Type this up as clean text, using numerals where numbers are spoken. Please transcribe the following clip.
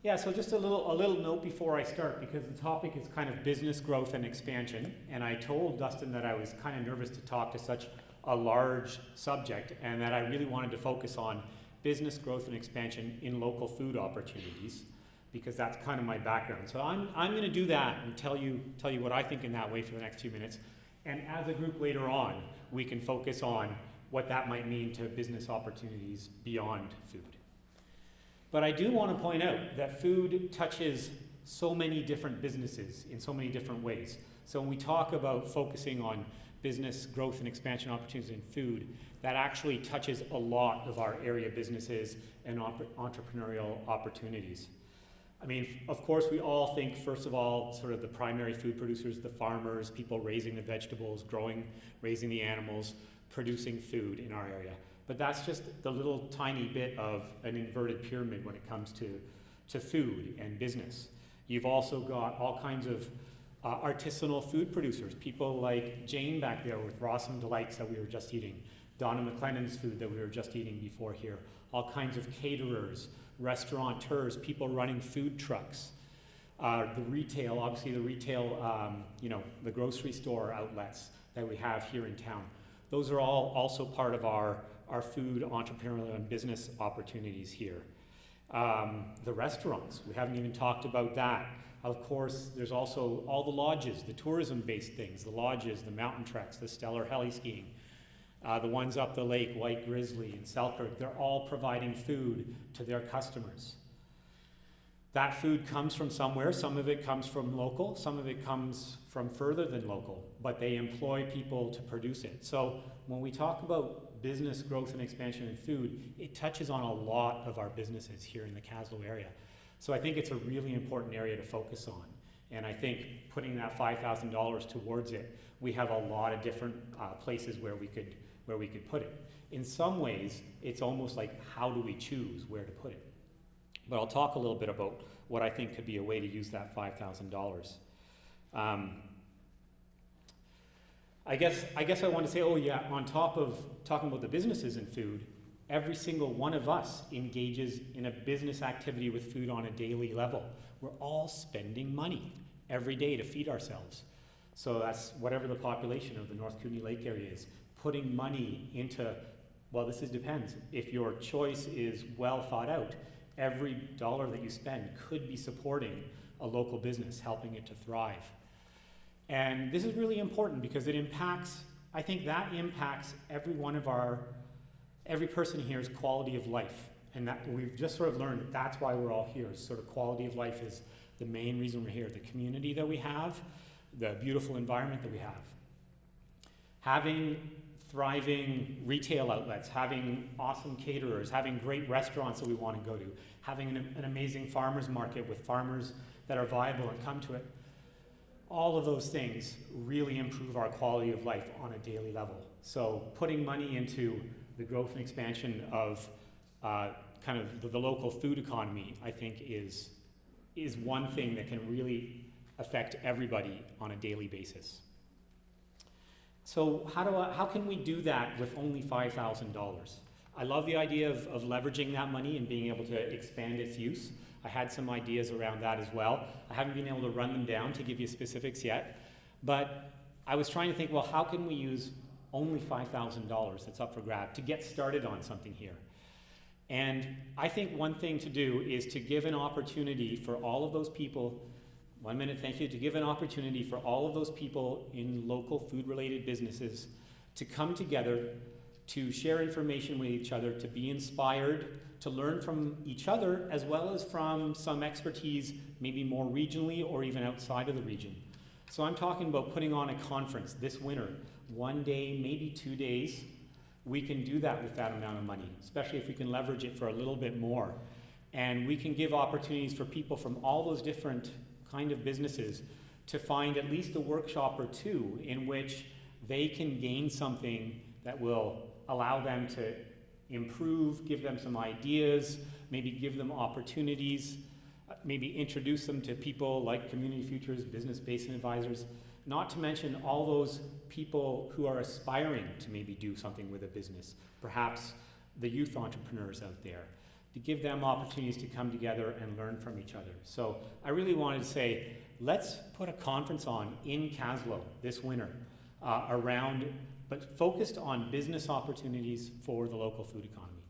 Yeah, so just a little note before I start, because the topic is kind of business growth and expansion, and I told Dustin that I was kind of nervous to talk to such a large subject, and that I really wanted to focus on business growth and expansion in local food opportunities, because that's kind of my background. So I'm going to do that and tell you what I think in that way for the next few minutes, and as a group later on, we can focus on what that might mean to business opportunities beyond food. But I do want to point out that food touches so many different businesses in so many different ways. So when we talk about focusing on business growth and expansion opportunities in food, that actually touches a lot of our area businesses and entrepreneurial opportunities. I mean, of course, we all think, first of all, sort of the primary food producers, the farmers, people raising the vegetables, raising the animals, producing food in our area. But that's just the little tiny bit of an inverted pyramid when it comes to food and business. You've also got all kinds of artisanal food producers, people like Jane back there with Rossum Delights that we were just eating, Donna McLennan's food that we were just eating before here, all kinds of caterers, restaurateurs, people running food trucks, the retail, the grocery store outlets that we have here in town. Those are all also part of our food entrepreneurial and business opportunities here. The restaurants, we haven't even talked about that. Of course, there's also all the lodges, the tourism-based things, the lodges, the mountain treks, the stellar heli skiing, the ones up the lake, White Grizzly and Selkirk, they're all providing food to their customers. That food comes from somewhere, some of it comes from local, some of it comes from further than local, but they employ people to produce it. So when we talk about business growth and expansion in food, it touches on a lot of our businesses here in the Kaslo area. So I think it's a really important area to focus on. And I think putting that $5,000 towards it, we have a lot of different places where we could put it. In some ways, it's almost like, how do we choose where to put it? But I'll talk a little bit about what I think could be a way to use that $5,000. I guess I want to say, on top of talking about the businesses in food, every single one of us engages in a business activity with food on a daily level. We're all spending money every day to feed ourselves. So that's whatever the population of the North Kootenay Lake area is, putting money into, depends. If your choice is well thought out, every dollar that you spend could be supporting a local business, helping it to thrive. And this is really important because I think that impacts every person here's quality of life. And that we've just sort of learned that that's why we're all here. Sort of quality of life is the main reason we're here. The community that we have, the beautiful environment that we have. Having thriving retail outlets, having awesome caterers, having great restaurants that we want to go to, having an amazing farmers market with farmers that are viable and come to it. All of those things really improve our quality of life on a daily level. So putting money into the growth and expansion of kind of the local food economy, I think is one thing that can really affect everybody on a daily basis. So how can we do that with only $5,000? I love the idea of leveraging that money and being able to expand its use. I had some ideas around that as well. I haven't been able to run them down to give you specifics yet, but I was trying to think, how can we use only $5,000 that's up for grab to get started on something here? And I think one thing to do is to give an opportunity for all of those people, 1 minute, thank you, to give an opportunity for all of those people in local food-related businesses to come together, to share information with each other, to be inspired, to learn from each other, as well as from some expertise, maybe more regionally or even outside of the region. So I'm talking about putting on a conference this winter, 1 day, maybe 2 days. We can do that with that amount of money, especially if we can leverage it for a little bit more. And we can give opportunities for people from all those different kind of businesses to find at least a workshop or two in which they can gain something that will allow them to improve, give them some ideas, maybe give them opportunities, maybe introduce them to people like Community Futures, Business Basin Advisors, not to mention all those people who are aspiring to maybe do something with a business, perhaps the youth entrepreneurs out there, to give them opportunities to come together and learn from each other. So I really wanted to say, let's put a conference on in Kaslo this winter but focused on business opportunities for the local food economy.